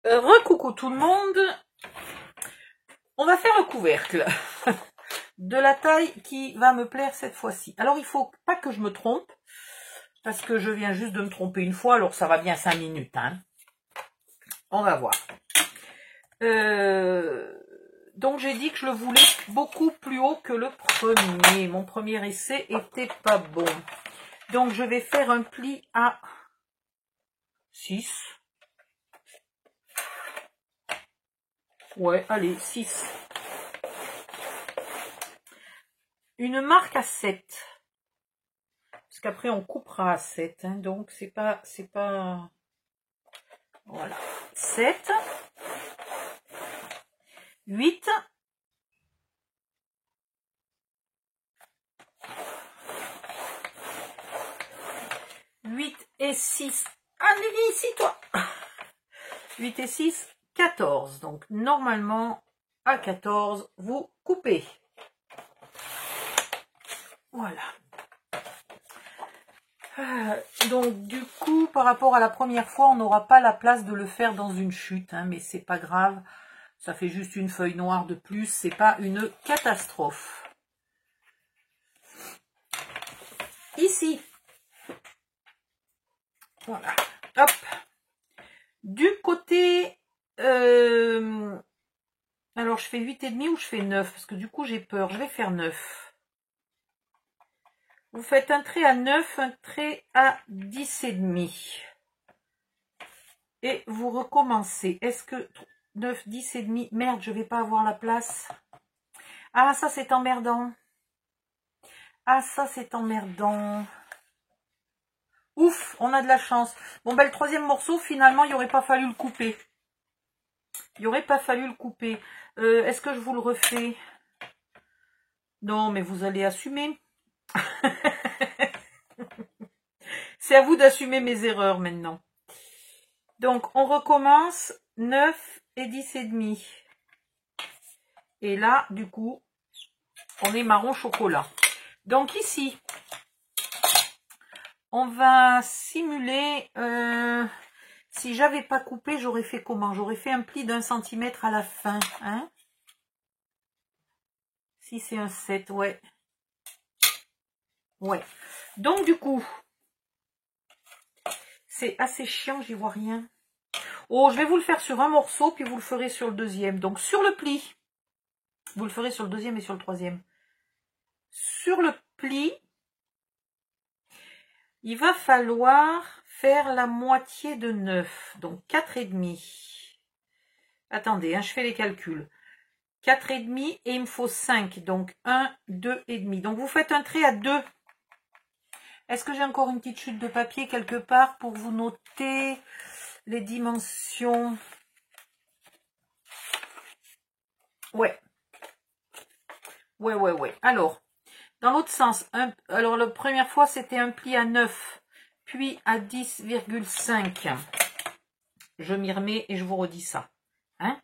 Recoucou tout le monde, on va faire le couvercle de la taille qui va me plaire cette fois-ci. Alors il faut pas que je me trompe, parce que je viens juste de me tromper une fois, alors ça va bien 5 minutes. Hein. On va voir. Donc j'ai dit que je le voulais beaucoup plus haut que le premier. Mon premier essai était pas bon. Donc je vais faire un pli à 6. Ouais, allez, 6. Une marque à 7. Parce qu'après on coupera à 7. Hein, donc c'est pas... Voilà. 7. 8. 8 et 6. Allez, viens ici, toi. 8 et 6, 14. Donc, normalement, à 14, vous coupez. Voilà. Donc, du coup, par rapport à la première fois, on n'aura pas la place de le faire dans une chute. Hein, mais c'est pas grave. Ça fait juste une feuille noire de plus. C'est pas une catastrophe. Ici. Voilà. Hop. Du côté... alors, je fais 8,5 ou je fais 9? Parce que du coup, j'ai peur. Je vais faire 9. Vous faites un trait à 9, un trait à 10,5. Et vous recommencez. Est-ce que 9, 10,5... Merde, je vais pas avoir la place. Ah, ça, c'est emmerdant. Ah, ça, c'est emmerdant. Ouf, on a de la chance. Bon, ben, le troisième morceau, finalement, il n'y aurait pas fallu le couper. Il n'y aurait pas fallu le couper. Est-ce que je vous le refais? Non, mais vous allez assumer. C'est à vous d'assumer mes erreurs maintenant. Donc, on recommence 9 et 10,5. Et là, du coup, on est marron chocolat. Donc ici, on va simuler... si j'avais pas coupé, j'aurais fait comment? J'aurais fait un pli d'1 centimètre à la fin. Hein, si c'est un 7, ouais. Ouais. Donc du coup, c'est assez chiant, j'y vois rien. Oh, je vais vous le faire sur un morceau, puis vous le ferez sur le deuxième. Donc sur le pli, vous le ferez sur le deuxième et sur le troisième. Sur le pli, il va falloir faire la moitié de 9, donc 4,5. Attendez, hein, je fais les calculs. 4,5 et il me faut 5, donc 1, 2,5. Donc vous faites un trait à 2. Est-ce que j'ai encore une petite chute de papier quelque part pour vous noter les dimensions? Ouais. Ouais. Alors, dans l'autre sens, alors la première fois c'était un pli à 9, puis à 10,5. Je m'y remets et je vous redis ça. Hein?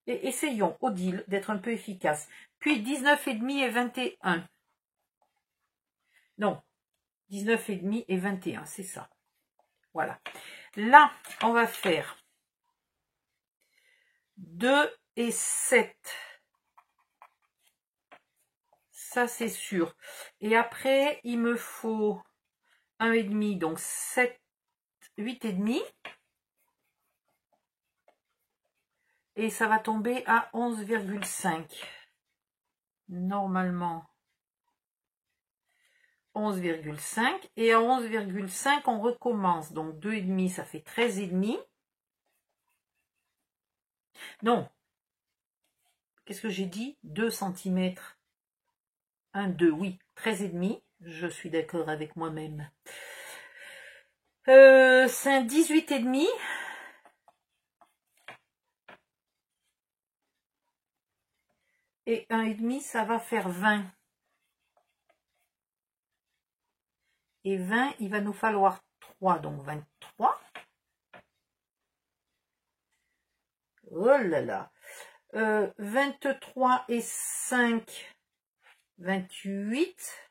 Et essayons, Odile, d'être un peu efficace. Puis 19,5 et 21. Non, 19,5 et 21, c'est ça. Voilà. Là, on va faire 2 et 7. Ça, c'est sûr. Et après, il me faut 1,5, donc 7, 8,5. Et ça va tomber à 11,5. Normalement, 11,5. Et à 11,5, on recommence. Donc 2,5, ça fait 13,5. Non. Qu'est-ce que j'ai dit? 2 cm. 1, 2, oui. 13,5. Je suis d'accord avec moi-même. C'est un 18,5. Et 1,5, ça va faire 20. Et 20, il va nous falloir 3, donc 23. Oh là là. 23 et 5, 28.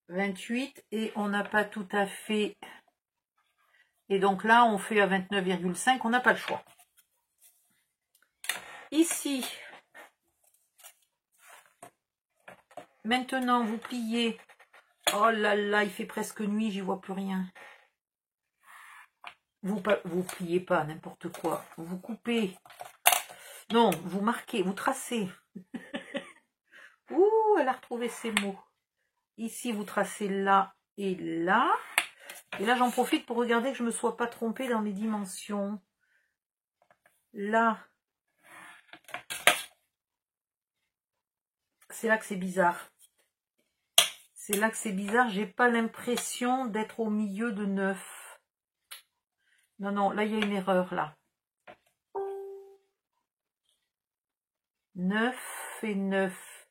28, et on n'a pas tout à fait Et donc là, on fait à 29,5, on n'a pas le choix. Ici, maintenant, vous pliez. Oh là là, il fait presque nuit, j'y vois plus rien. Vous pliez pas n'importe quoi. Vous coupez. Non, vous marquez, vous tracez. Ouh, elle a retrouvé ses mots. Ici, vous tracez là et là. Et là, j'en profite pour regarder que je ne me sois pas trompée dans les dimensions. Là, c'est là que c'est bizarre. C'est là que c'est bizarre. J'ai pas l'impression d'être au milieu de 9. Non, non, là, il y a une erreur, là. 9 et 9.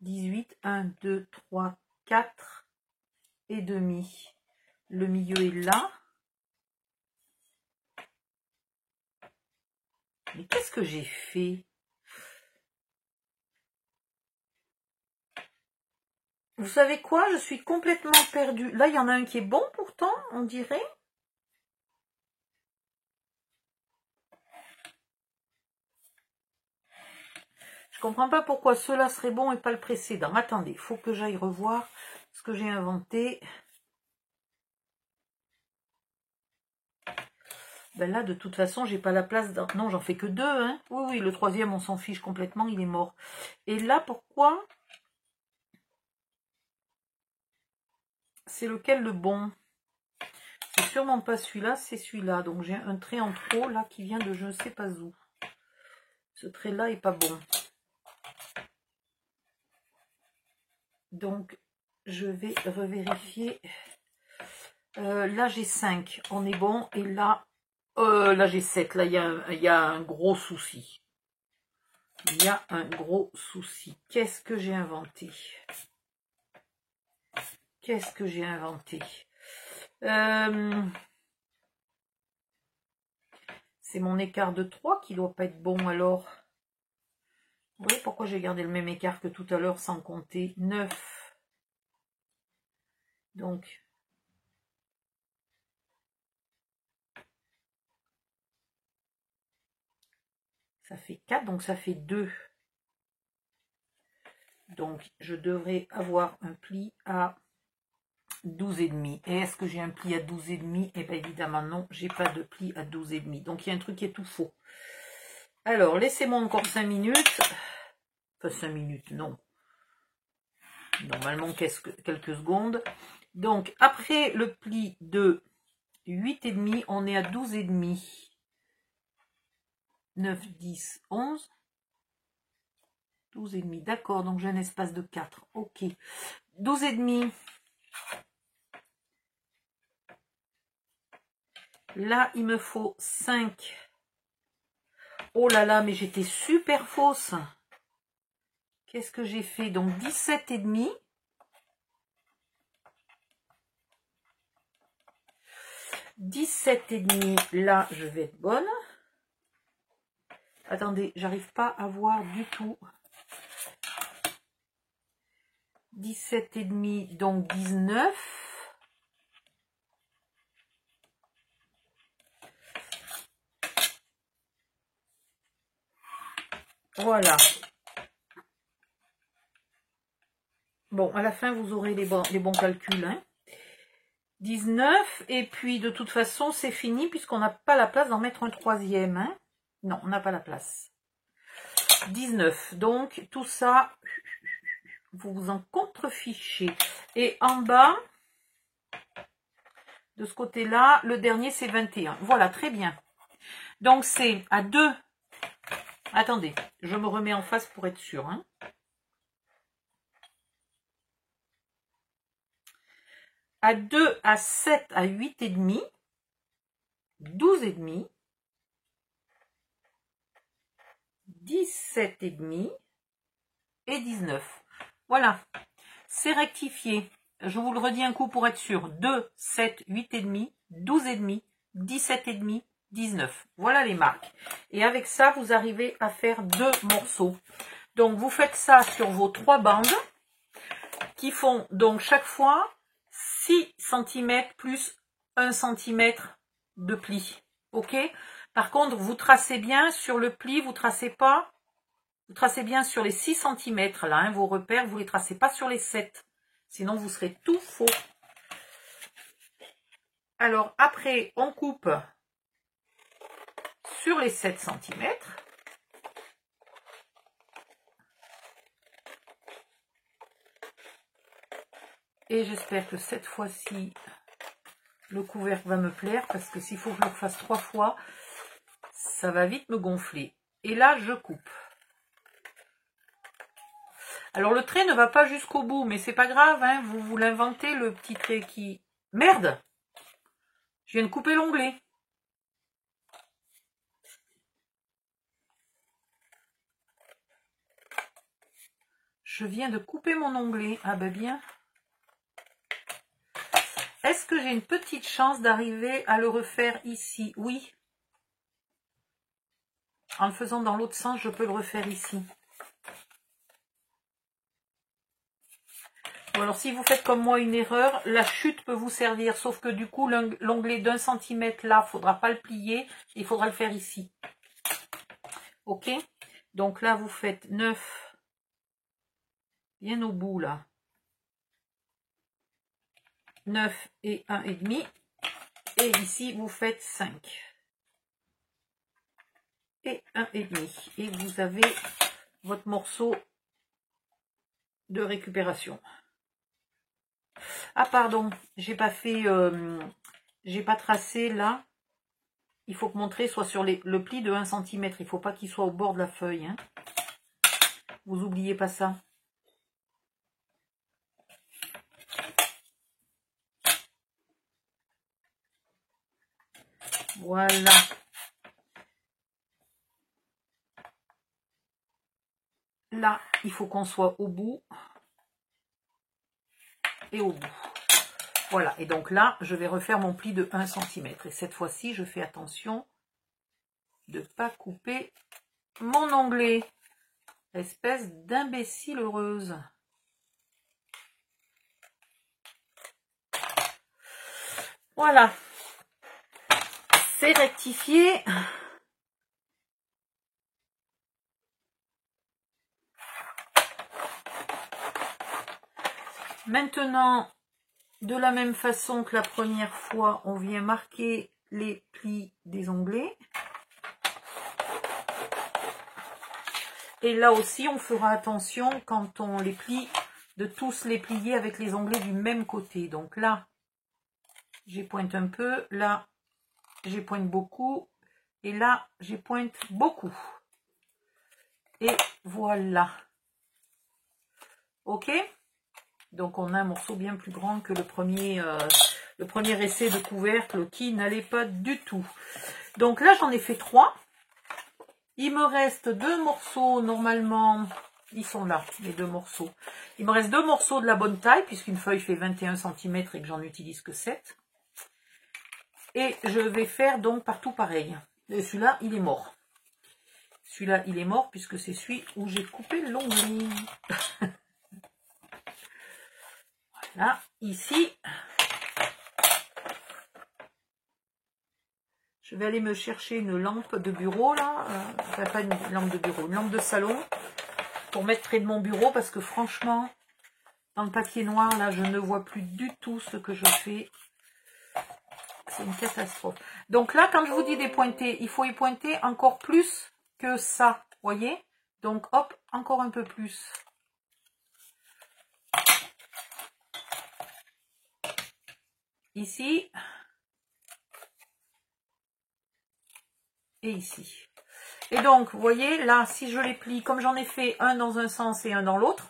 18. 1, 2, 3, 4 et demi. Le milieu est là. Mais qu'est-ce que j'ai fait? Vous savez quoi? Je suis complètement perdue. Là, il y en a un qui est bon pourtant, on dirait. Je comprends pas pourquoi cela serait bon et pas le précédent. Attendez, il faut que j'aille revoir ce que j'ai inventé. Ben là, de toute façon, j'ai pas la place. Non, j'en fais que 2. Hein. Oui, oui, le troisième, on s'en fiche complètement, il est mort. Et là, pourquoi? C'est lequel le bon? C'est sûrement pas celui-là, c'est celui-là. Donc j'ai un trait en trop là qui vient de je ne sais pas où. Ce trait-là est pas bon. Donc je vais revérifier. Là j'ai 5, on est bon. Et là, là j'ai 7. Là il y a un gros souci. Il y a un gros souci. Qu'est-ce que j'ai inventé? Qu'est-ce que j'ai inventé? C'est mon écart de 3 qui doit pas être bon alors. Vous voyez pourquoi j'ai gardé le même écart que tout à l'heure sans compter? 9. Donc, ça fait 4, donc ça fait 2. Donc, je devrais avoir un pli à 12,5. Et est-ce que j'ai un pli à 12,5? Eh bien, évidemment, non, j'ai pas de pli à 12,5. Donc, il y a un truc qui est tout faux. Alors, laissez-moi encore 5 minutes. Enfin, 5 minutes, non. Normalement, quelques secondes. Donc, après le pli de 8,5, on est à 12,5. 9, 10, 11. 12,5, d'accord, donc j'ai un espace de 4. Ok. 12,5. Là, il me faut 5. Oh là là, mais j'étais super fausse. Qu'est-ce que j'ai fait? Donc 17,5. 17,5. Là, je vais être bonne. Attendez, j'arrive pas à voir du tout. 17,5, donc 19. Voilà. Bon, à la fin, vous aurez les bons calculs. Hein. 19, et puis de toute façon, c'est fini puisqu'on n'a pas la place d'en mettre un troisième. Hein. Non, on n'a pas la place. 19, donc tout ça, vous vous en contrefichez. Et en bas, de ce côté-là, le dernier, c'est 21. Voilà, très bien. Donc, c'est à 2. Attendez, je me remets en face pour être sûr. Hein. À 2, à 7, à 8,5, 12,5, 17,5 et 19. Voilà, c'est rectifié. Je vous le redis un coup pour être sûr. 2, 7, 8,5, 12,5, 17,5, 19. Voilà les marques. Et avec ça, vous arrivez à faire 2 morceaux. Donc, vous faites ça sur vos 3 bandes qui font donc chaque fois 6 cm plus 1 cm de pli. Ok? Par contre, vous tracez bien sur le pli, vous tracez pas, vous tracez bien sur les 6 cm là, hein, vos repères, vous les tracez pas sur les 7. Sinon, vous serez tout faux. Alors, après, on coupe sur les 7 cm. Et j'espère que cette fois-ci, le couvercle va me plaire, parce que s'il faut que je le fasse 3 fois, ça va vite me gonfler. Et là, je coupe. Alors, le trait ne va pas jusqu'au bout, mais c'est pas grave, hein, vous l'inventez, le petit trait qui... Merde! Je viens de couper l'onglet. Je viens de couper mon onglet. Ah ben bien. Est-ce que j'ai une petite chance d'arriver à le refaire ici? Oui. En le faisant dans l'autre sens, je peux le refaire ici. Bon, alors si vous faites comme moi une erreur, la chute peut vous servir. Sauf que du coup, l'onglet d'1 cm là, il ne faudra pas le plier. Il faudra le faire ici. Ok? Donc là, vous faites 9. Bien au bout là. 9 et 1,5. Et ici, vous faites 5. Et 1,5. Et vous avez votre morceau de récupération. Ah pardon, j'ai pas fait, j'ai pas tracé là. Il faut que mon trait soit sur le pli de 1 cm. Il faut pas qu'il soit au bord de la feuille. Hein. Vous oubliez pas ça. Voilà. Là, il faut qu'on soit au bout. Et au bout. Voilà. Et donc là, je vais refaire mon pli de 1 cm. Et cette fois-ci, je fais attention de ne pas couper mon onglet. Espèce d'imbécile heureuse. Voilà. C'est rectifié. Maintenant, de la même façon que la première fois, on vient marquer les plis des onglets. Et là aussi, on fera attention quand on les plie, de tous les plier avec les onglets du même côté. Donc là, j'épointe un peu, là, j'épointe beaucoup, et là, j'épointe beaucoup. Et voilà. Ok? Donc on a un morceau bien plus grand que le premier essai de couvercle qui n'allait pas du tout. Donc là, j'en ai fait 3. Il me reste 2 morceaux, normalement, ils sont là, les 2 morceaux. Il me reste 2 morceaux de la bonne taille, puisqu'une feuille fait 21 cm et que j'en utilise que 7. Et je vais faire donc partout pareil. Et celui-là, il est mort. Celui-là, il est mort, puisque c'est celui où j'ai coupé l'onglet. Voilà, ici. Je vais aller me chercher une lampe de bureau, là. Enfin, pas une lampe de bureau, une lampe de salon. Pour mettre près de mon bureau, parce que franchement, dans le papier noir, là, je ne vois plus du tout ce que je fais. C'est une catastrophe. Donc là, quand je vous dis dépointer, il faut y pointer encore plus que ça. Voyez? Donc, hop, encore un peu plus. Ici. Et ici. Et donc, vous voyez, là, si je les plie, comme j'en ai fait un dans un sens et un dans l'autre,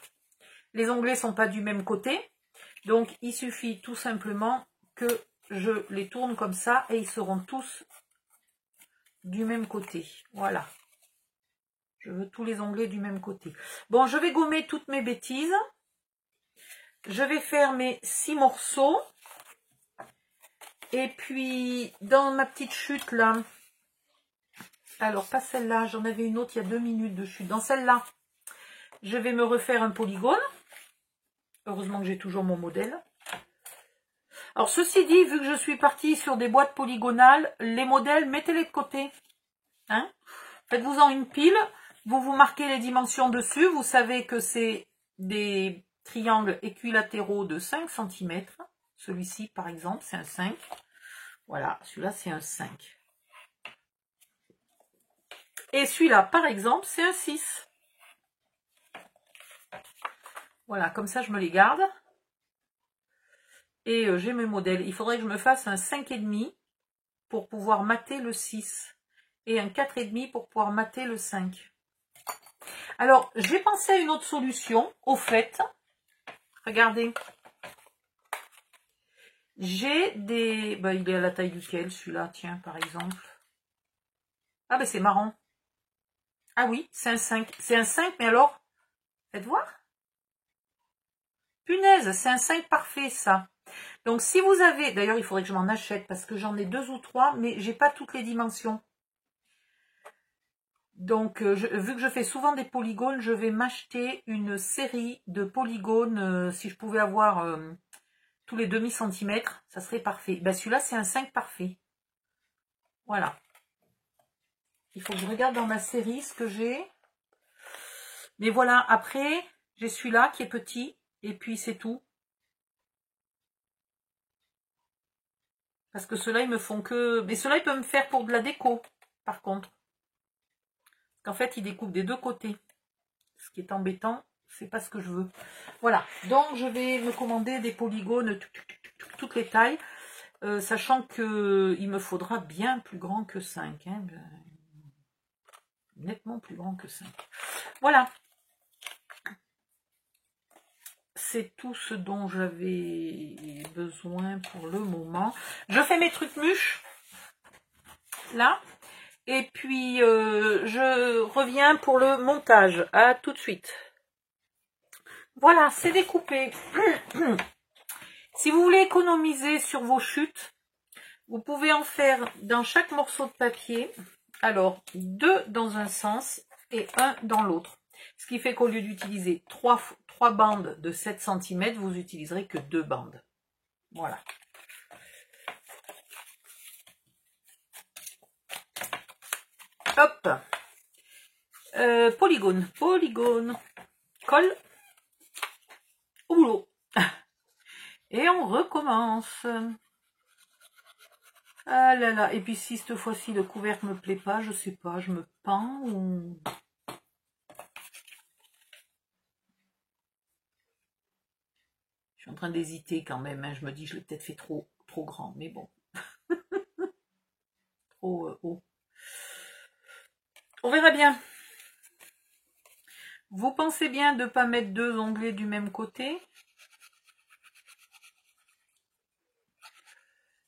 les onglets ne sont pas du même côté. Donc, il suffit tout simplement que je les tourne comme ça et ils seront tous du même côté. Voilà. Je veux tous les onglets du même côté. Bon, je vais gommer toutes mes bêtises. Je vais faire mes 6 morceaux. Et puis, dans ma petite chute là, alors pas celle-là, j'en avais une autre il y a 2 minutes de chute. Dans celle-là, je vais me refaire un polygone. Heureusement que j'ai toujours mon modèle. Alors, ceci dit, vu que je suis partie sur des boîtes polygonales, les modèles, mettez-les de côté. Hein? Faites-vous-en une pile, vous marquez les dimensions dessus, vous savez que c'est des triangles équilatéraux de 5 cm. Celui-ci, par exemple, c'est un 5. Voilà, celui-là, c'est un 5. Et celui-là, par exemple, c'est un 6. Voilà, comme ça, je me les garde. Et j'ai mes modèles. Il faudrait que je me fasse un 5,5 pour pouvoir mater le 6. Et un 4,5 pour pouvoir mater le 5. Alors, j'ai pensé à une autre solution. Au fait, regardez. J'ai des... Ben, il est à la taille duquel, celui-là, tiens, par exemple. Ah, ben c'est marrant. Ah oui, c'est un 5. C'est un 5, mais alors, faites voir. Punaise, c'est un 5 parfait, ça. Donc, si vous avez... D'ailleurs, il faudrait que je m'en achète, parce que j'en ai 2 ou 3, mais j'ai pas toutes les dimensions. Donc, vu que je fais souvent des polygones, je vais m'acheter une série de polygones. Si je pouvais avoir tous les demi-centimètres, ça serait parfait. Ben, celui-là, c'est un 5 parfait. Voilà. Il faut que je regarde dans ma série ce que j'ai. Mais voilà, après, j'ai celui-là qui est petit. Et puis, c'est tout. Parce que ceux-là, ils me font que... Mais ceux-là, ils peuvent me faire pour de la déco, par contre. Parce qu'en fait, ils découpent des deux côtés. Ce qui est embêtant, c'est pas ce que je veux. Voilà, donc je vais me commander des polygones, toutes les tailles. Sachant qu'il me faudra bien plus grand que 5. Hein, nettement plus grand que 5. Voilà. C'est tout ce dont j'avais besoin pour le moment. Je fais mes trucs mûches. Là. Et puis, je reviens pour le montage. À tout de suite. Voilà, c'est découpé. Si vous voulez économiser sur vos chutes, vous pouvez en faire dans chaque morceau de papier, alors 2 dans un sens et 1 dans l'autre. Ce qui fait qu'au lieu d'utiliser 3 bandes de 7 cm, vous utiliserez que 2 bandes. Voilà. Hop. Polygone. Colle au boulot. Et on recommence. Ah là là, et puis si cette fois-ci le couvercle me plaît pas, je sais pas, je me pends ou... Je suis en train d'hésiter quand même, hein. Je me dis je l'ai peut-être fait trop grand, mais bon. Trop haut. On verra bien. Vous pensez bien de ne pas mettre 2 onglets du même côté.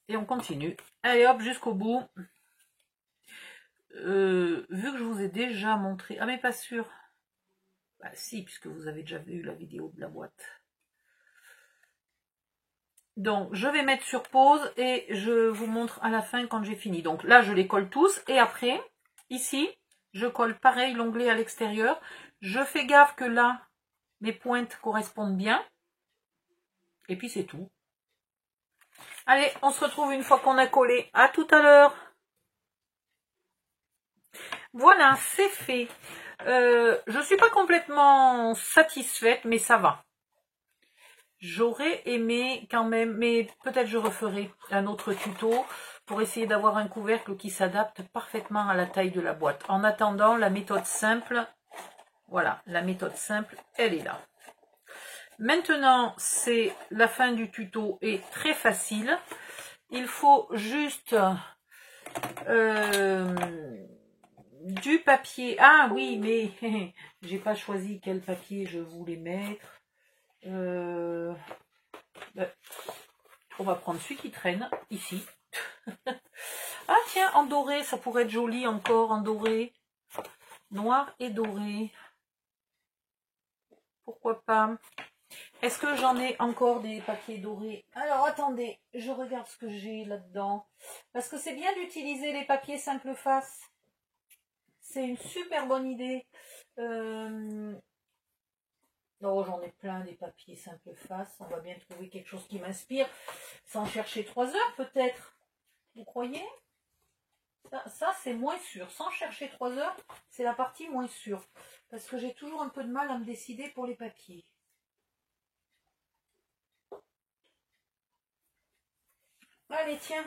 Et on continue. Allez hop, jusqu'au bout. Vu que je vous ai déjà montré... Ah mais pas sûr. Bah si, puisque vous avez déjà vu la vidéo de la boîte. Donc je vais mettre sur pause et je vous montre à la fin quand j'ai fini. Donc là je les colle tous. Et après, ici, je colle pareil l'onglet à l'extérieur. Je fais gaffe que là, mes pointes correspondent bien. Et puis c'est tout. Allez, on se retrouve une fois qu'on a collé. À tout à l'heure. Voilà, c'est fait. Je ne suis pas complètement satisfaite, mais ça va. J'aurais aimé quand même, mais peut-être je referai un autre tuto pour essayer d'avoir un couvercle qui s'adapte parfaitement à la taille de la boîte. En attendant, la méthode simple, voilà, la méthode simple, elle est là. Maintenant, c'est la fin du tuto est très facile. Il faut juste du papier. Ah oui, mais j'ai pas choisi quel papier je voulais mettre. On va prendre celui qui traîne ici. Ah tiens, en doré, ça pourrait être joli encore en doré. Noir et doré. Pourquoi pas? Est-ce que j'en ai encore des papiers dorés? Alors attendez, je regarde ce que j'ai là-dedans. Parce que c'est bien d'utiliser les papiers simple face. C'est une super bonne idée. Oh, j'en ai plein des papiers simple face. On va bien trouver quelque chose qui m'inspire. Sans chercher 3 heures peut-être. Vous croyez? Ça c'est moins sûr. Sans chercher 3 heures, c'est la partie moins sûre. Parce que j'ai toujours un peu de mal à me décider pour les papiers. Allez, tiens.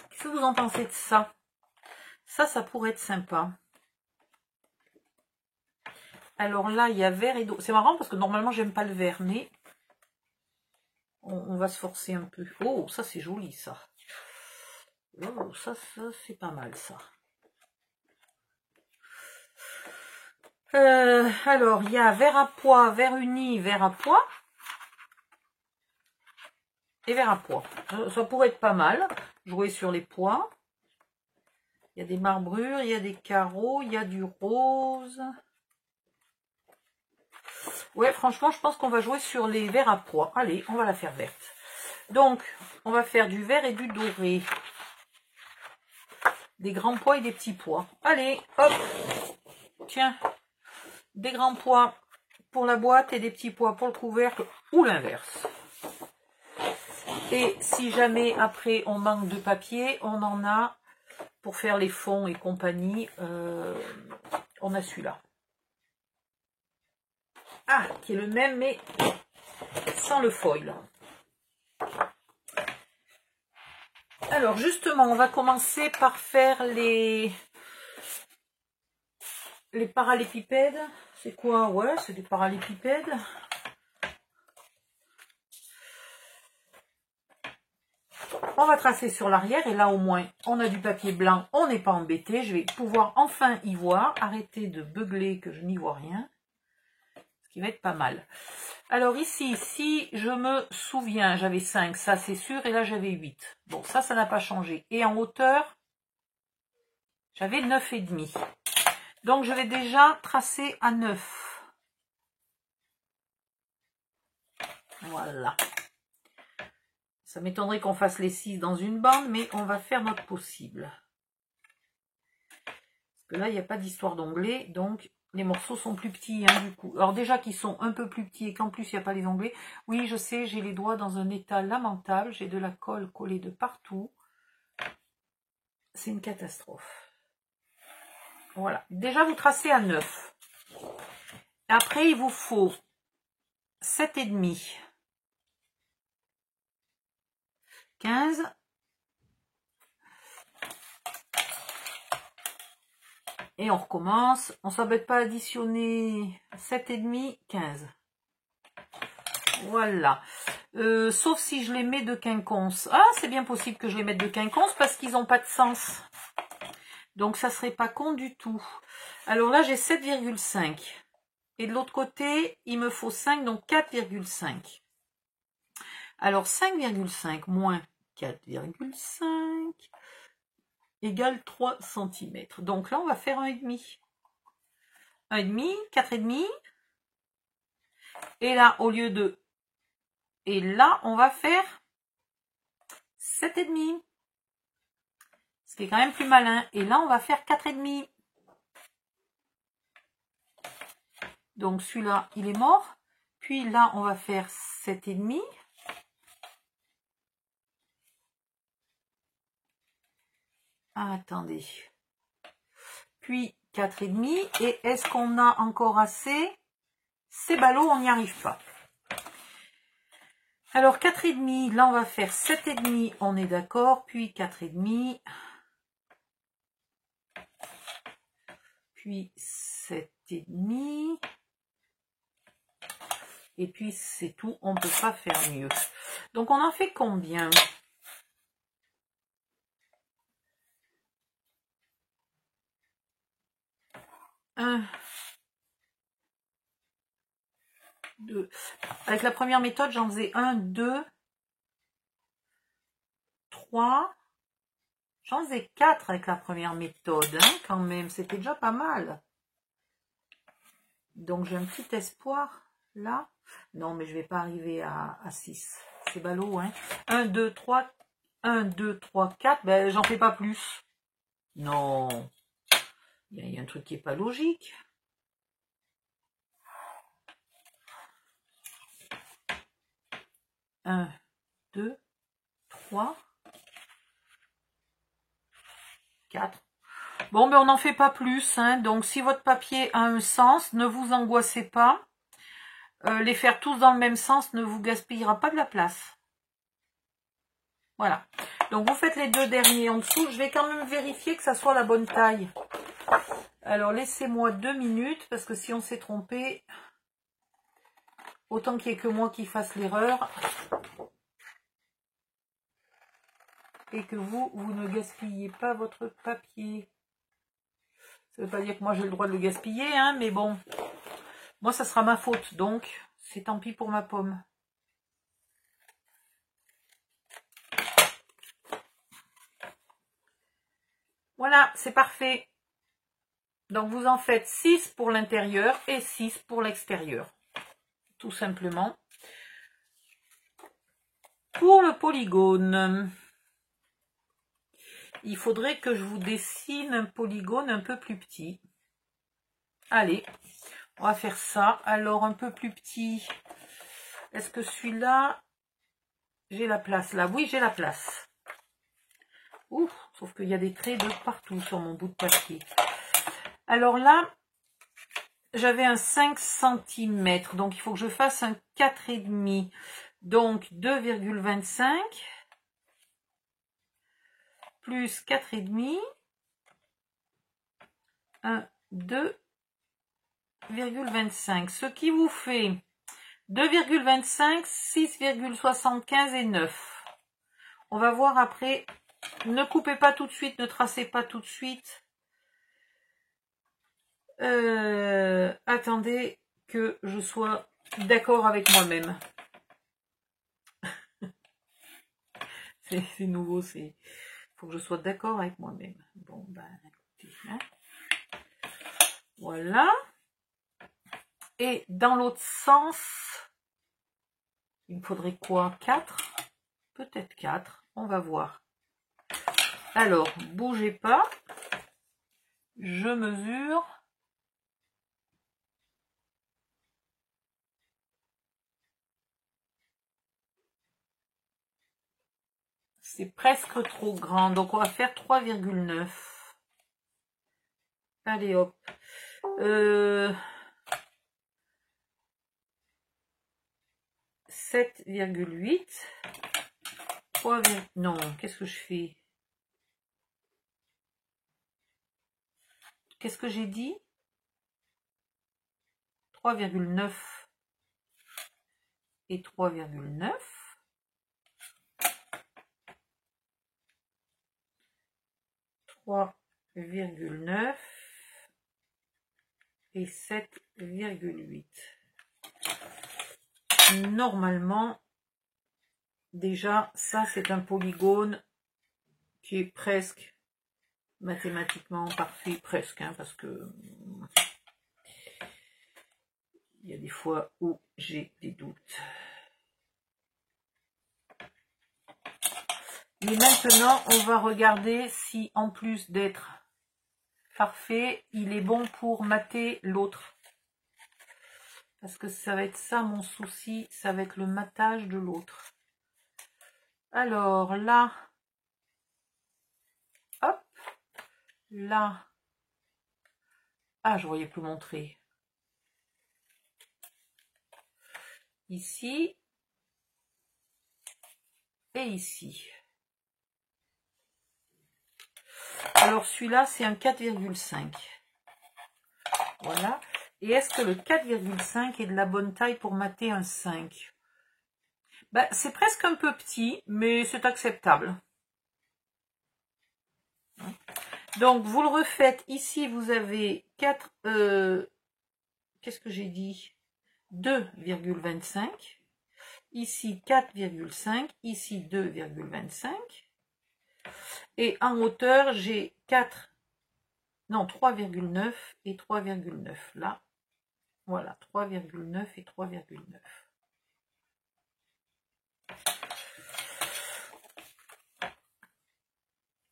Qu'est-ce que vous en pensez de ça? Ça pourrait être sympa. Alors là, il y a vert et d'eau. C'est marrant parce que normalement, j'aime pas le vert, mais on va se forcer un peu. Oh, ça, c'est joli, ça. Oh, ça c'est pas mal, ça. Alors, il y a vert à pois, vert uni, vert à pois. Et vert à pois. Ça pourrait être pas mal. Jouer sur les pois. Il y a des marbrures, il y a des carreaux, il y a du rose. Ouais, franchement, je pense qu'on va jouer sur les verts à pois. Allez, on va la faire verte. Donc, on va faire du vert et du doré. Des grands pois et des petits pois. Allez, hop. Tiens. Des grands pois pour la boîte et des petits pois pour le couvercle. Ou l'inverse. Et si jamais, après, on manque de papier, on en a pour faire les fonds et compagnie. On a celui-là. Ah, qui est le même, mais sans le foil. Alors, justement, on va commencer par faire les parallépipèdes. C'est quoi? Ouais, c'est des parallépipèdes. On va tracer sur l'arrière et là, au moins, on a du papier blanc. On n'est pas embêté. Je vais pouvoir enfin y voir. Arrêter de beugler que je n'y vois rien. Ce qui va être pas mal. Alors ici, si je me souviens, j'avais 5, ça c'est sûr, et là j'avais 8. Bon, ça n'a pas changé. Et en hauteur, j'avais 9,5. Donc je vais déjà tracer à 9. Voilà. Ça m'étonnerait qu'on fasse les 6 dans une bande, mais on va faire notre possible. Parce que là, il n'y a pas d'histoire d'onglet, donc les morceaux sont plus petits, hein, du coup. Alors déjà qu'ils sont un peu plus petits et qu'en plus, il n'y a pas les onglets. Oui, je sais, j'ai les doigts dans un état lamentable. J'ai de la colle collée de partout. C'est une catastrophe. Voilà. Déjà, vous tracez à 9. Après, il vous faut 7,5. 15. Et on recommence. On ne s'embête pas à additionner 7,5, 15. Voilà. Sauf si je les mets de quinconce. Ah, c'est bien possible que je les mette de quinconce parce qu'ils n'ont pas de sens. Donc, ça ne serait pas con du tout. Alors là, j'ai 7,5. Et de l'autre côté, il me faut 5, donc 4,5. Alors, 5,5 moins 4,5 égale 3 cm. Donc là, on va faire 1,5. 1,5, 4,5. Et là, au lieu de... Et là, on va faire 7,5. Ce qui est quand même plus malin. Et là, on va faire 4,5. Donc, celui-là, il est mort. Puis là, on va faire 7,5. Ah, attendez. Puis 4,5. Et est-ce qu'on a encore assez? C'est ballot, on n'y arrive pas. Alors, 4,5. Là, on va faire 7,5. On est d'accord. Puis 4,5. Puis 7,5. Et puis, c'est tout. On ne peut pas faire mieux. Donc, on en fait combien? 1, 2. Avec la première méthode, j'en faisais 1, 2, 3. J'en faisais 4 avec la première méthode, hein, quand même. C'était déjà pas mal. Donc, j'ai un petit espoir là. Non, mais je ne vais pas arriver à 6. C'est ballot, hein. 1, 2, 3. 1, 2, 3, 4. Ben, j'en fais pas plus. Non. Il y a un truc qui n'est pas logique. 1, 2, 3, 4. Bon, ben on n'en fait pas plus, hein. Donc si votre papier a un sens, ne vous angoissez pas. Les faire tous dans le même sens ne vous gaspillera pas de la place. Voilà. Donc vous faites les deux derniers en dessous. Je vais quand même vérifier que ça soit la bonne taille. Alors laissez-moi 2 minutes, parce que si on s'est trompé, autant qu'il n'y ait que moi qui fasse l'erreur. Et que vous ne gaspillez pas votre papier. Ça ne veut pas dire que moi j'ai le droit de le gaspiller, hein, mais bon. Moi ça sera ma faute, donc c'est tant pis pour ma pomme. Voilà, c'est parfait. Donc vous en faites 6 pour l'intérieur et 6 pour l'extérieur. Tout simplement. Pour le polygone, il faudrait que je vous dessine un polygone un peu plus petit. Allez, on va faire ça. Alors un peu plus petit. Est-ce que celui-là, j'ai la place là? Oui, j'ai la place. Ouf, sauf qu'il y a des traits de partout sur mon bout de papier. Alors là, j'avais un 5 cm, donc il faut que je fasse un 4,5. Donc 2,25 plus 4,5, 1, 2,25. Ce qui vous fait 2,25, 6,75 et 9. On va voir après. Ne coupez pas tout de suite, ne tracez pas tout de suite. Attendez que je sois d'accord avec moi-même. C'est nouveau, c'est... Faut que je sois d'accord avec moi-même. Bon, ben, écoutez, hein. Voilà. Et dans l'autre sens, il me faudrait quoi? 4? Peut-être 4. On va voir. Alors, bougez pas. Je mesure. C'est presque trop grand. Donc, on va faire 3,9. Allez, hop. 7,8. 3, non, qu'est-ce que je fais? Qu'est-ce que j'ai dit? 3,9 et 3,9. 3,9 et 7,8. Normalement, déjà, ça c'est un polygone qui est presque mathématiquement parfait, presque, hein, parce que il y a des fois où j'ai des doutes. Et maintenant, on va regarder si en plus d'être parfait, il est bon pour mater l'autre. Parce que ça va être ça mon souci, ça va être le matage de l'autre. Alors là, hop, là, ah je voyais plus mon trait. Ici et ici. Alors celui-là c'est un 4,5. Voilà. Et est-ce que le 4,5 est de la bonne taille pour mater un 5? Ben, c'est presque un peu petit, mais c'est acceptable. Donc, vous le refaites. Ici, vous avez 4... qu'est-ce que j'ai dit? 2,25. Ici, 4,5. Ici, 2,25. Et en hauteur, j'ai 4... Non, 3,9 et 3,9. Là, voilà, 3,9 et 3,9.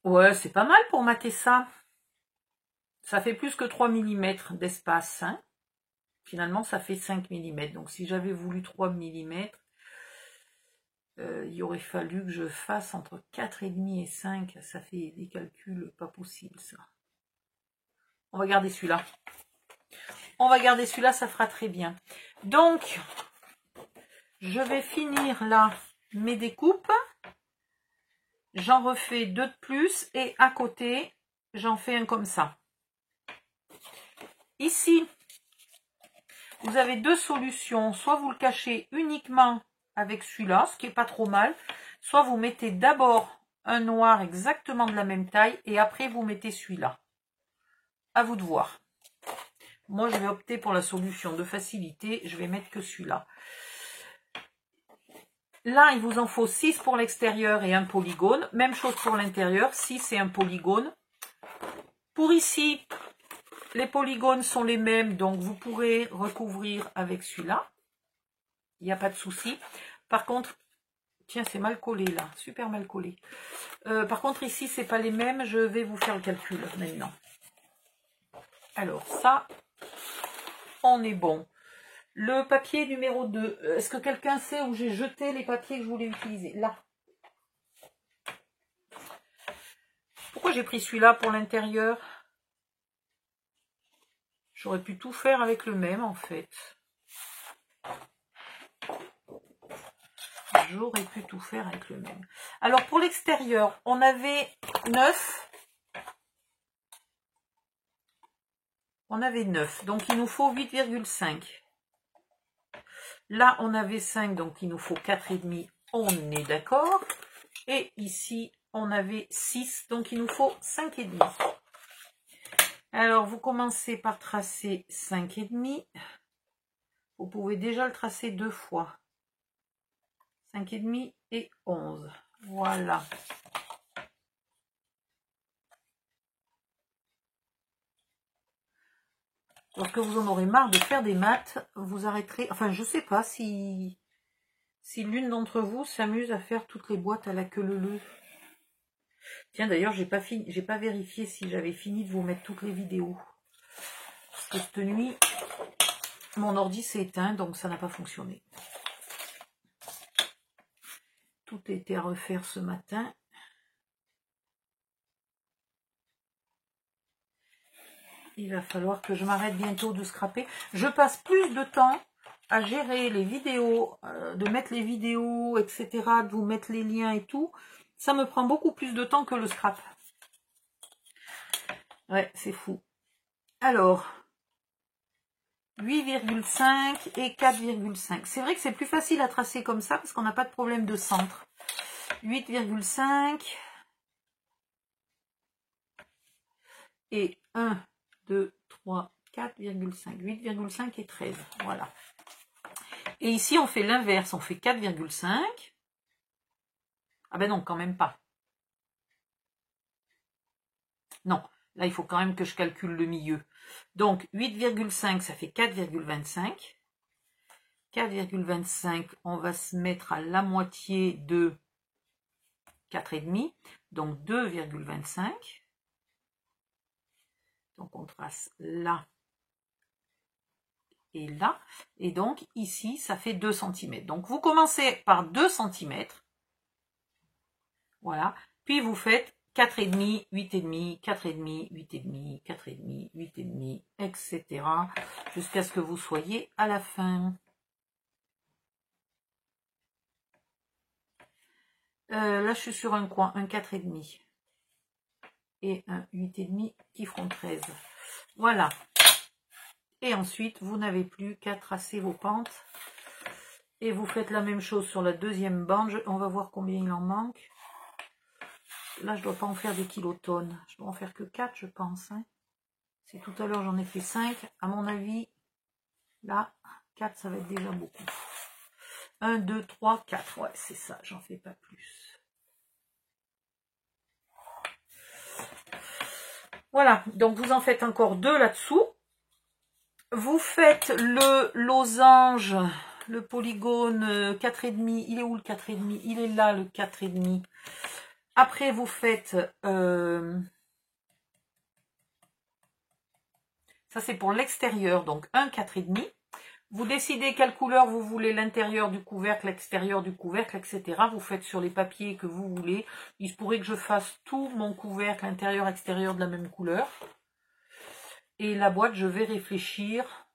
Ouais, c'est pas mal pour mater ça. Ça fait plus que 3 mm d'espace. Hein. Finalement, ça fait 5 mm. Donc, si j'avais voulu 3 mm, il aurait fallu que je fasse entre 4,5 et 5. Ça fait des calculs pas possibles, ça. On va garder celui-là. On va garder celui-là, ça fera très bien. Donc, je vais finir là mes découpes. J'en refais 2 de plus et à côté, j'en fais un comme ça. Ici, vous avez 2 solutions. Soit vous le cachez uniquement avec celui-là, ce qui n'est pas trop mal. Soit vous mettez d'abord un noir exactement de la même taille et après vous mettez celui-là. À vous de voir. Moi, je vais opter pour la solution de facilité. Je vais mettre que celui-là. Là, il vous en faut 6 pour l'extérieur et un polygone. Même chose pour l'intérieur, 6 et un polygone. Pour ici, les polygones sont les mêmes, donc vous pourrez recouvrir avec celui-là. Il n'y a pas de souci. Par contre, tiens, c'est mal collé là, super mal collé. Par contre, ici, c'est pas les mêmes. Je vais vous faire le calcul maintenant. Alors, ça, on est bon. Le papier numéro 2. Est-ce que quelqu'un sait où j'ai jeté les papiers que je voulais utiliser? Là. Pourquoi j'ai pris celui-là pour l'intérieur? J'aurais pu tout faire avec le même, en fait. J'aurais pu tout faire avec le même. Alors, pour l'extérieur, on avait 9. On avait 9, donc il nous faut 8,5. Là, on avait 5, donc il nous faut 4,5. On est d'accord. Et ici, on avait 6, donc il nous faut 5,5. Alors, vous commencez par tracer 5,5. Vous pouvez déjà le tracer 2 fois. 5,5 et 11. Voilà. Lorsque vous en aurez marre de faire des maths, vous arrêterez. Enfin, je ne sais pas si l'une d'entre vous s'amuse à faire toutes les boîtes à la queue leu. Tiens, d'ailleurs, j'ai pas vérifié si j'avais fini de vous mettre toutes les vidéos. Parce que cette nuit, mon ordi s'est éteint, donc ça n'a pas fonctionné. Tout était à refaire ce matin. Il va falloir que je m'arrête bientôt de scraper. Je passe plus de temps à gérer les vidéos, de mettre les vidéos, etc., de vous mettre les liens et tout. Ça me prend beaucoup plus de temps que le scrap. Ouais, c'est fou. Alors, 8,5 et 4,5. C'est vrai que c'est plus facile à tracer comme ça parce qu'on n'a pas de problème de centre. 8,5 et 1, 2, 3, 4,5. 8,5 et 13. Voilà. Et ici, on fait l'inverse. On fait 4,5. Ah ben non, quand même pas. Non, là, il faut quand même que je calcule le milieu. Donc, 8,5, ça fait 4,25. 4,25, on va se mettre à la moitié de 4,5. Donc, 2,25. Donc, on trace là et là. Et donc, ici, ça fait 2 cm. Donc, vous commencez par 2 cm. Voilà. Puis, vous faites 4,5, 8,5, 4,5, 8,5, 4,5, 8,5, etc. jusqu'à ce que vous soyez à la fin. Là, je suis sur un coin, un 4,5 et un 8,5 qui feront 13. Voilà. Et ensuite, vous n'avez plus qu'à tracer vos pentes. Et vous faites la même chose sur la deuxième bande. On va voir combien il en manque. Là, je ne dois pas en faire des kilotonnes. Je dois en faire que 4, je pense. Hein. Si tout à l'heure, j'en ai fait 5. À mon avis, là, 4, ça va être déjà beaucoup. 1, 2, 3, 4. Ouais, c'est ça. J'en fais pas plus. Voilà. Donc, vous en faites encore 2 là-dessous. Vous faites le losange, le polygone 4,5. Il est où le 4,5? Il est là, le 4,5. Après, vous faites... ça, c'est pour l'extérieur. Donc, un 4,5. Vous décidez quelle couleur vous voulez, l'intérieur du couvercle, l'extérieur du couvercle, etc. Vous faites sur les papiers que vous voulez. Il se pourrait que je fasse tout mon couvercle, intérieur, extérieur de la même couleur. Et la boîte, je vais réfléchir.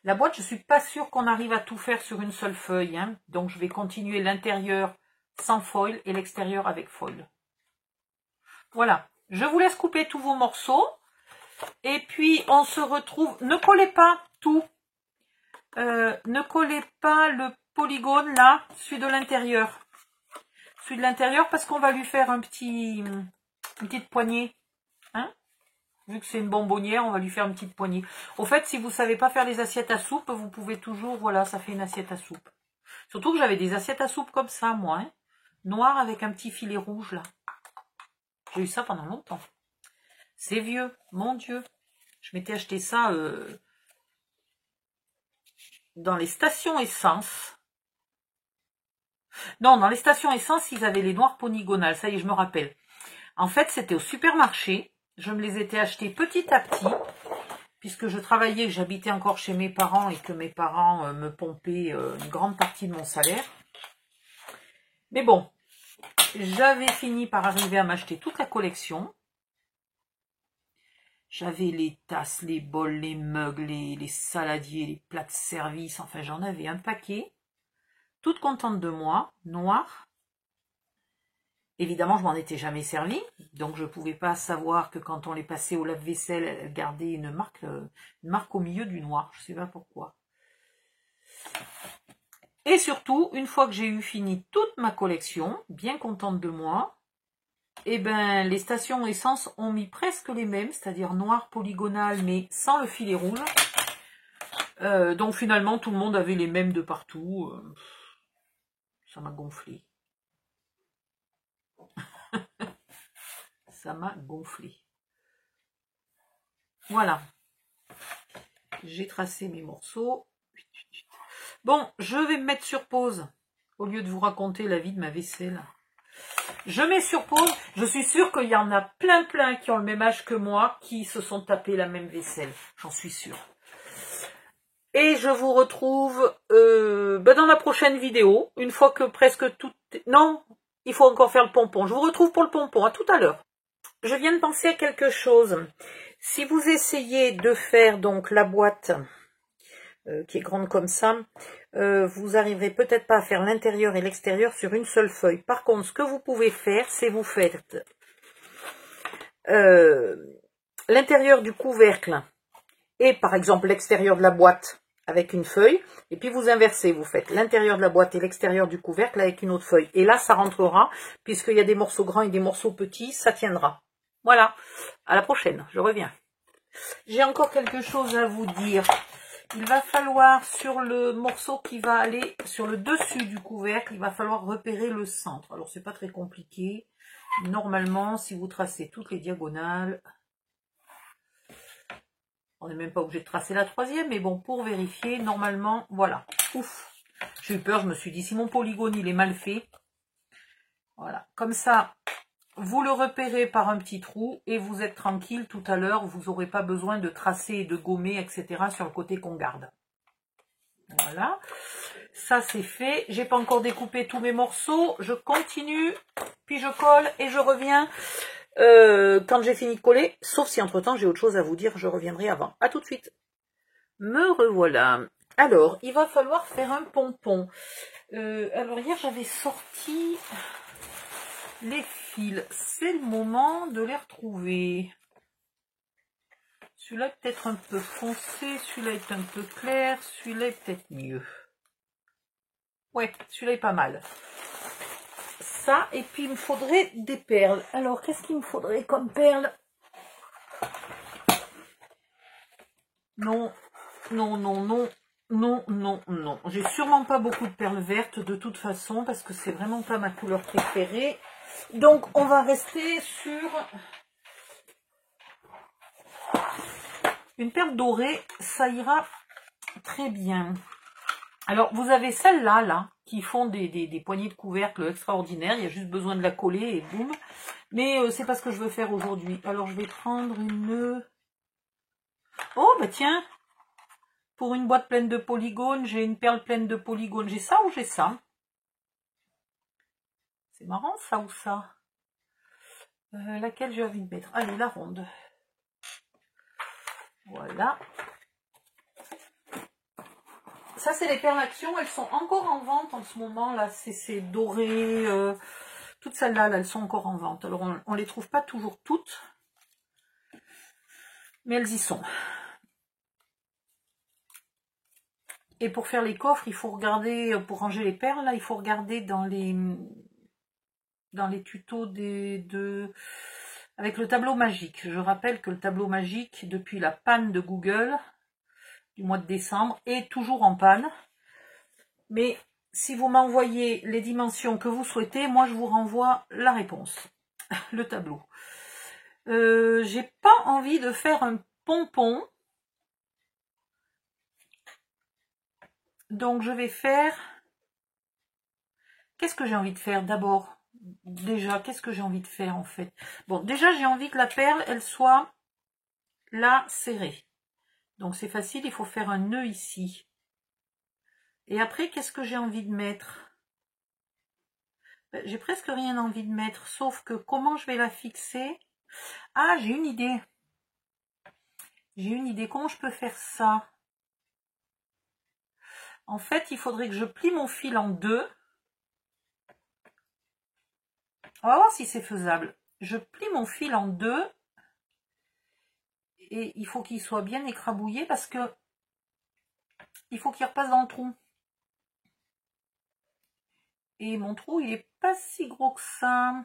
La boîte, je suis pas sûre qu'on arrive à tout faire sur une seule feuille. Hein. Donc, je vais continuer l'intérieur sans foil et l'extérieur avec foil. Voilà. Je vous laisse couper tous vos morceaux. Et puis, on se retrouve... Ne collez pas tout. Ne collez pas le polygone, là, celui de l'intérieur. Celui de l'intérieur, parce qu'on va lui faire une petite poignée. Hein? Vu que c'est une bonbonnière, on va lui faire une petite poignée. Au fait, si vous ne savez pas faire les assiettes à soupe, vous pouvez toujours... Voilà, ça fait une assiette à soupe. Surtout que j'avais des assiettes à soupe comme ça, moi. Hein? Noir avec un petit filet rouge, là. J'ai eu ça pendant longtemps. C'est vieux, mon Dieu. Je m'étais acheté ça dans les stations essence. Non, dans les stations essence, ils avaient les noirs polygonales. Ça y est, je me rappelle. En fait, c'était au supermarché. Je me les étais achetés petit à petit. Puisque je travaillais, j'habitais encore chez mes parents et que mes parents me pompaient une grande partie de mon salaire. Mais bon, j'avais fini par arriver à m'acheter toute la collection. J'avais les tasses, les bols, les mugs, les saladiers, les plats de service. Enfin, j'en avais un paquet. Toute contente de moi, noir. Évidemment, je m'en étais jamais servi. Donc, je ne pouvais pas savoir que quand on les passait au lave-vaisselle, elle gardait une marque au milieu du noir. Je ne sais pas pourquoi. Et surtout, une fois que j'ai eu fini toute ma collection, bien contente de moi, eh ben, les stations essence ont mis presque les mêmes, c'est-à-dire noir polygonal, mais sans le filet rouge. Donc finalement, tout le monde avait les mêmes de partout. Ça m'a gonflé. Ça m'a gonflé. Voilà. J'ai tracé mes morceaux. Bon, je vais me mettre sur pause, au lieu de vous raconter la vie de ma vaisselle. Je mets sur pause. Je suis sûre qu'il y en a plein qui ont le même âge que moi, qui se sont tapés la même vaisselle. J'en suis sûre. Et je vous retrouve dans la prochaine vidéo, une fois que presque tout... Non, il faut encore faire le pompon. Je vous retrouve pour le pompon. À tout à l'heure. Je viens de penser à quelque chose. Si vous essayez de faire donc la boîte qui est grande comme ça, vous arriverez peut-être pas à faire l'intérieur et l'extérieur sur une seule feuille. Par contre, ce que vous pouvez faire, c'est vous faites l'intérieur du couvercle et par exemple l'extérieur de la boîte avec une feuille, et puis vous inversez, vous faites l'intérieur de la boîte et l'extérieur du couvercle avec une autre feuille. Et là, ça rentrera, puisqu'il y a des morceaux grands et des morceaux petits, ça tiendra. Voilà, à la prochaine, je reviens. J'ai encore quelque chose à vous dire. Il va falloir, sur le morceau qui va aller sur le dessus du couvercle, il va falloir repérer le centre. Alors, c'est pas très compliqué. Normalement, si vous tracez toutes les diagonales, on n'est même pas obligé de tracer la troisième, mais bon, pour vérifier, normalement, voilà. Ouf, j'ai eu peur, je me suis dit, si mon polygone, il est mal fait, voilà. Comme ça, vous le repérez par un petit trou et vous êtes tranquille tout à l'heure, vous n'aurez pas besoin de tracer et de gommer, etc. sur le côté qu'on garde. Voilà, ça c'est fait. J'ai pas encore découpé tous mes morceaux, je continue, puis je colle et je reviens quand j'ai fini de coller, sauf si entre temps j'ai autre chose à vous dire, je reviendrai avant. À tout de suite. Me revoilà. Alors, il va falloir faire un pompon. Alors hier j'avais sorti les fils, c'est le moment de les retrouver. Celui-là est peut-être un peu foncé, celui-là est un peu clair, celui-là est peut-être mieux. Ouais, celui-là est pas mal. Ça, et puis il me faudrait des perles. Alors, qu'est-ce qu'il me faudrait comme perles? Non, non, non, non, non, non, non. J'ai sûrement pas beaucoup de perles vertes de toute façon, parce que c'est vraiment pas ma couleur préférée. Donc, on va rester sur une perle dorée, ça ira très bien. Alors, vous avez celles-là, là, qui font des poignées de couvercle extraordinaires. Il y a juste besoin de la coller et boum. Mais c'est pas ce que je veux faire aujourd'hui. Alors, je vais prendre une Oh, bah tiens, pour une boîte pleine de polygones, j'ai une perle pleine de polygones. J'ai ça ou j'ai ça? C'est marrant, ça ou ça? Laquelle j'ai envie de mettre? Allez, la ronde. Voilà. Ça, c'est les perles action. Elles sont encore en vente en ce moment. Là, c'est doré. Toutes celles-là, là, elles sont encore en vente. Alors, on les trouve pas toujours toutes. Mais elles y sont. Et pour faire les coffres, il faut regarder, pour ranger les perles, là, il faut regarder dans les tutos avec le tableau magique. Je rappelle que le tableau magique, depuis la panne de Google du mois de décembre, est toujours en panne. Mais si vous m'envoyez les dimensions que vous souhaitez, moi je vous renvoie la réponse, le tableau. J'ai pas envie de faire un pompon. Donc je vais faire... Qu'est-ce que j'ai envie de faire d'abord? Déjà, qu'est-ce que j'ai envie de faire en fait? Bon, déjà j'ai envie que la perle, elle soit là serrée. Donc c'est facile, il faut faire un nœud ici. Et après, qu'est-ce que j'ai envie de mettre? J'ai presque rien envie de mettre, sauf que comment je vais la fixer? Ah, j'ai une idée. J'ai une idée. Comment je peux faire ça? En fait, il faudrait que je plie mon fil en deux. On va voir si c'est faisable. Je plie mon fil en deux. Et il faut qu'il soit bien écrabouillé parce que il faut qu'il repasse dans le trou. Et mon trou, il est pas si gros que ça.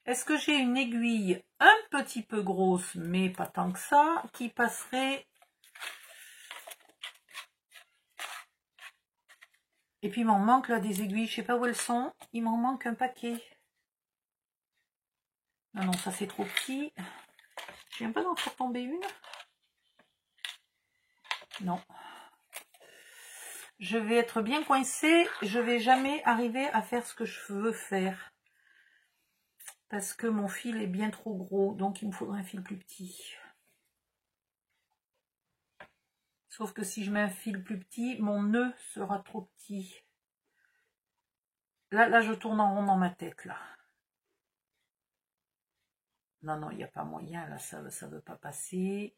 Est-ce que j'ai une aiguille un petit peu grosse, mais pas tant que ça, qui passerait... Et puis il m'en manque là des aiguilles, je sais pas où elles sont. Il m'en manque un paquet. Non, non, ça c'est trop petit. Je viens pas d'en faire tomber une. Non. Je vais être bien coincée. Je vais jamais arriver à faire ce que je veux faire. Parce que mon fil est bien trop gros. Donc il me faudrait un fil plus petit. Sauf que si je mets un fil plus petit, mon nœud sera trop petit. Là, je tourne en rond dans ma tête, là. Non, non, il n'y a pas moyen, là, ça ne veut pas passer.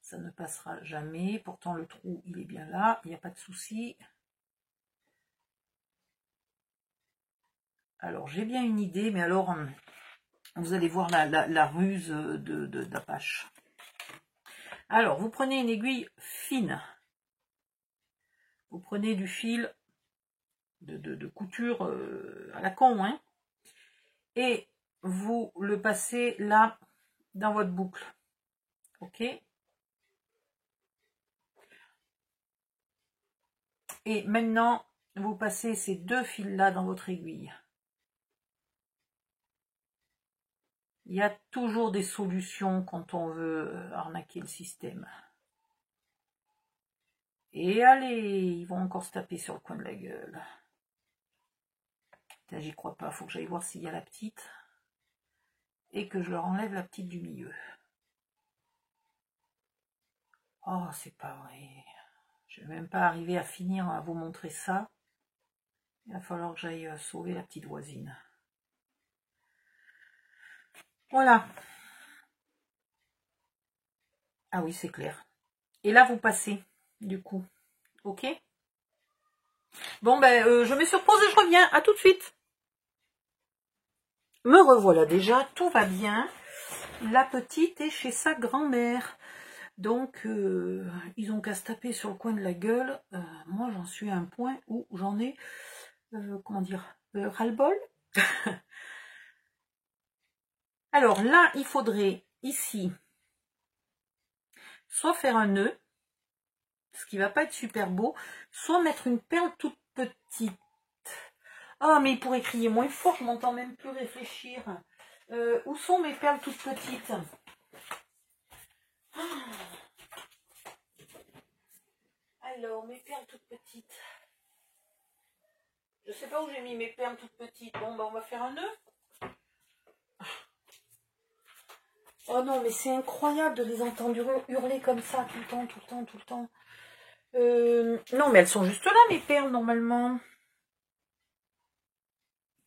Ça ne passera jamais. Pourtant, le trou, il est bien là. Il n'y a pas de souci. Alors, j'ai bien une idée, mais alors, vous allez voir la ruse d'Apache. Alors, vous prenez une aiguille fine. Vous prenez du fil de couture à la con, hein. Et vous le passez là, dans votre boucle. Ok? Et maintenant, vous passez ces deux fils-là dans votre aiguille. Il y a toujours des solutions quand on veut arnaquer le système. Et allez, ils vont encore se taper sur le coin de la gueule. Putain, j'y crois pas, faut que j'aille voir s'il y a la petite. Et que je leur enlève la petite du milieu. Oh, c'est pas vrai. Je vais même pas arriver à finir à vous montrer ça. Il va falloir que j'aille sauver la petite voisine. Voilà. Ah oui, c'est clair. Et là, vous passez, du coup. Ok? Bon, ben, je mets sur pause et je reviens. À tout de suite. Me revoilà déjà, tout va bien. La petite est chez sa grand-mère. Donc, ils ont qu'à se taper sur le coin de la gueule. Moi, j'en suis à un point où j'en ai, comment dire, ras-le-bol. Alors là, il faudrait, ici, soit faire un nœud, ce qui va pas être super beau, soit mettre une perle toute petite. Ah, mais il pourrait crier moins fort, je m'entends même plus réfléchir. Où sont mes perles toutes petites? Alors, mes perles toutes petites. Je sais pas où j'ai mis mes perles toutes petites. Bon, ben, on va faire un nœud. Oh non, mais c'est incroyable de les entendre hurler comme ça tout le temps, tout le temps, tout le temps. Non, mais elles sont juste là, mes perles, normalement.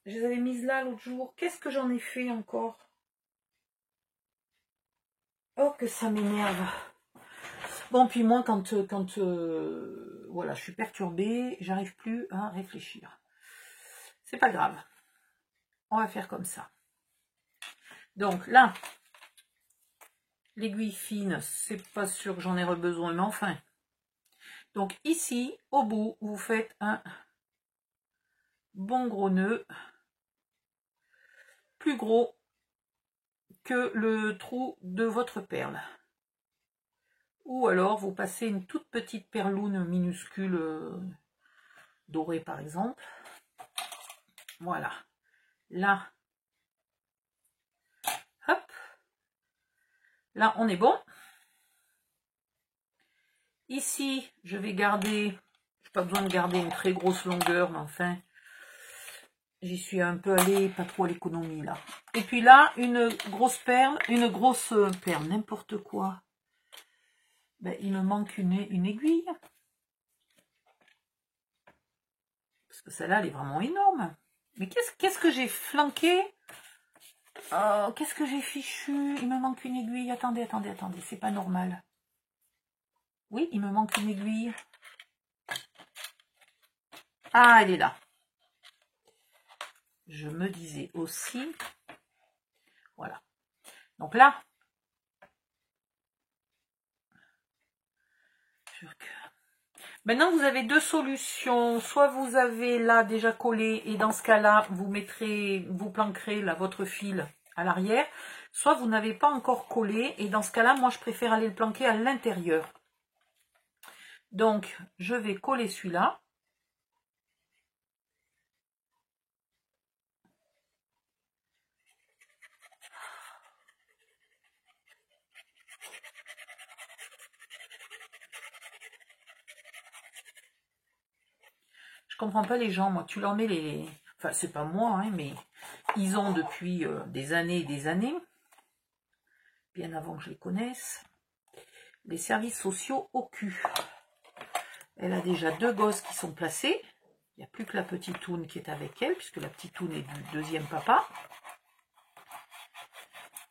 Je les avais mises là l'autre jour. Qu'est-ce que j'en ai fait encore? Oh, que ça m'énerve. Bon, puis moi, quand voilà, je suis perturbée, j'arrive plus à réfléchir. C'est pas grave. On va faire comme ça. Donc là, l'aiguille fine, c'est pas sûr que j'en ai besoin, mais enfin. Donc ici, au bout, vous faites un bon gros nœud, plus gros que le trou de votre perle. Ou alors, vous passez une toute petite perloune minuscule, dorée par exemple. Voilà. Là, hop. Là, on est bon. Ici, je vais garder, j'ai pas besoin de garder une très grosse longueur, mais enfin, j'y suis un peu allée, pas trop à l'économie là. Et puis là, une grosse perle, n'importe quoi. Ben, il me manque une aiguille. Parce que celle-là, elle est vraiment énorme. Mais qu'est-ce que j'ai flanqué? Oh, qu'est-ce que j'ai fichu? Il me manque une aiguille. Attendez, attendez, attendez, c'est pas normal. Oui, il me manque une aiguille. Ah, elle est là. Je me disais aussi. Voilà. Donc là, maintenant vous avez deux solutions. Soit vous avez là déjà collé et dans ce cas-là, vous planquerez là votre fil à l'arrière. Soit vous n'avez pas encore collé et dans ce cas-là, moi je préfère aller le planquer à l'intérieur. Donc je vais coller celui-là. Je comprends pas les gens, moi. Tu leur mets les... Enfin, c'est pas moi, hein, mais ils ont depuis des années et des années, bien avant que je les connaisse, les services sociaux au cul. Elle a déjà deux gosses qui sont placés. Il n'y a plus que la petite Toune qui est avec elle, puisque la petite Toune est du deuxième papa.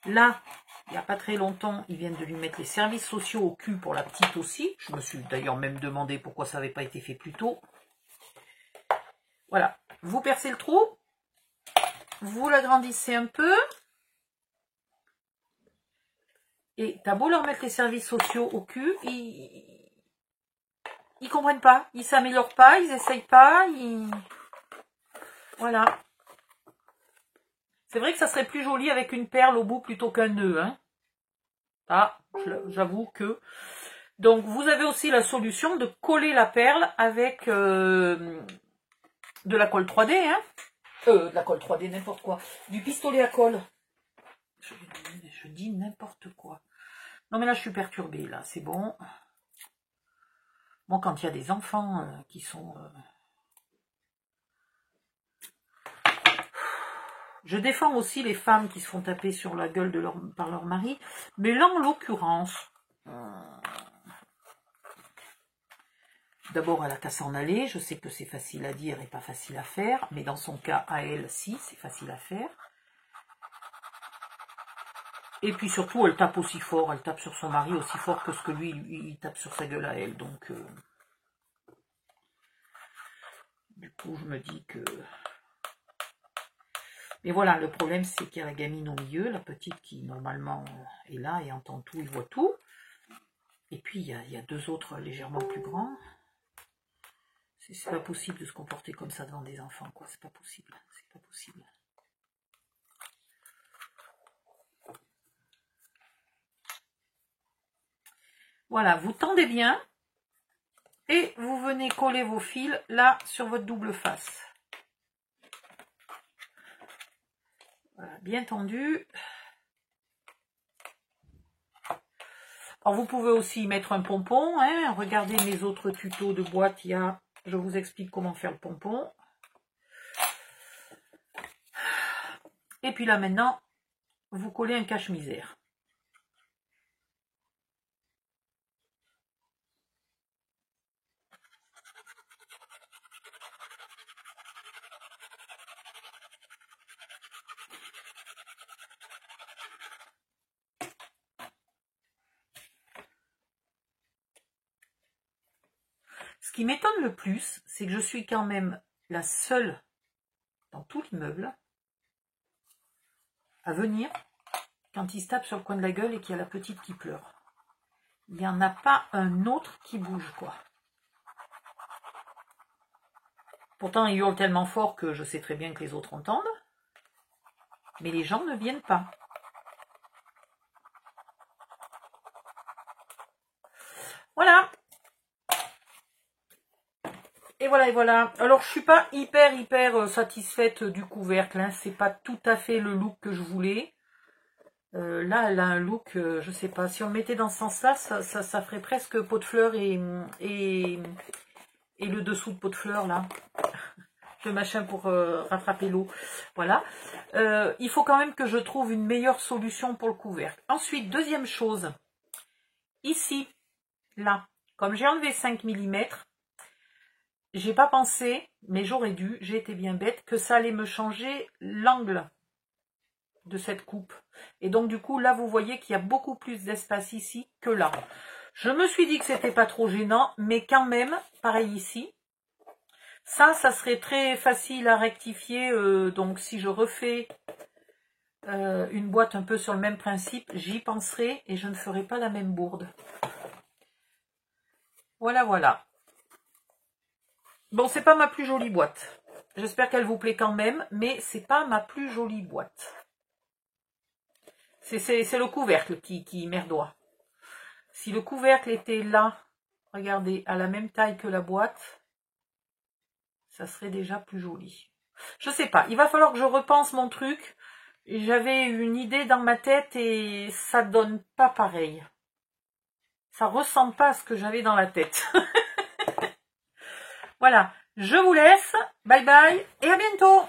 Là, il n'y a pas très longtemps, ils viennent de lui mettre les services sociaux au cul pour la petite aussi. Je me suis d'ailleurs même demandé pourquoi ça n'avait pas été fait plus tôt. Voilà, vous percez le trou, vous l'agrandissez un peu. Et t'as beau leur mettre les services sociaux au cul, ils comprennent pas, ils s'améliorent pas, ils essayent pas, Voilà. C'est vrai que ça serait plus joli avec une perle au bout plutôt qu'un nœud, hein. Ah, j'avoue que... Donc, vous avez aussi la solution de coller la perle avec de la colle 3D, hein. De la colle 3D, n'importe quoi. Du pistolet à colle. Je dis n'importe quoi. Non, mais là, je suis perturbée, là, c'est bon. Bon, quand il y a des enfants qui sont... Je défends aussi les femmes qui se font taper sur la gueule par leur mari. Mais là, en l'occurrence... D'abord, elle a qu'à s'en aller. Je sais que c'est facile à dire et pas facile à faire. Mais dans son cas, à elle, si, c'est facile à faire. Et puis surtout, elle tape aussi fort. Elle tape sur son mari aussi fort que ce que lui, il tape sur sa gueule à elle. Donc, du coup, je me dis que... Mais voilà, le problème, c'est qu'il y a la gamine au milieu, la petite qui, normalement, est là et entend tout, il voit tout. Et puis, il y a deux autres légèrement plus grands. C'est pas possible de se comporter comme ça devant des enfants, quoi. C'est pas possible. C'est pas possible. Voilà, vous tendez bien. Et vous venez coller vos fils là sur votre double face. Voilà, bien tendu. Alors vous pouvez aussi mettre un pompon. Hein. Regardez mes autres tutos de boîte. Je vous explique comment faire le pompon. Et puis là maintenant, vous collez un cache-misère. qui m'étonne le plus, c'est que je suis quand même la seule dans tout l'immeuble à venir quand il se tape sur le coin de la gueule et qu'il y a la petite qui pleure. Il n'y en a pas un autre qui bouge, quoi. Pourtant, il hurle tellement fort que je sais très bien que les autres entendent. Mais les gens ne viennent pas. Voilà. Et voilà, et voilà. Alors, je suis pas hyper satisfaite du couvercle. Hein. C'est pas tout à fait le look que je voulais. Là, elle a un look, je sais pas. Si on le mettait dans ce sens-là, ça ferait presque pot de fleurs et le dessous de pot de fleurs, là. Le machin pour rattraper l'eau. Voilà. Il faut quand même que je trouve une meilleure solution pour le couvercle. Ensuite, deuxième chose. Ici, là, comme j'ai enlevé 5 mm, j'ai pas pensé, mais j'aurais dû, j'ai été bien bête, que ça allait me changer l'angle de cette coupe. Et donc du coup, là, vous voyez qu'il y a beaucoup plus d'espace ici que là. Je me suis dit que c'était pas trop gênant, mais quand même, pareil ici. Ça serait très facile à rectifier. Donc si je refais une boîte un peu sur le même principe, j'y penserai et je ne ferai pas la même bourde. Voilà, voilà. Bon, c'est pas ma plus jolie boîte. J'espère qu'elle vous plaît quand même, mais c'est pas ma plus jolie boîte. C'est le couvercle qui merdoie. Si le couvercle était là, regardez, à la même taille que la boîte, ça serait déjà plus joli. Je sais pas, il va falloir que je repense mon truc. J'avais une idée dans ma tête et ça donne pas pareil. Ça ressemble pas à ce que j'avais dans la tête. Voilà, je vous laisse. Bye bye et à bientôt.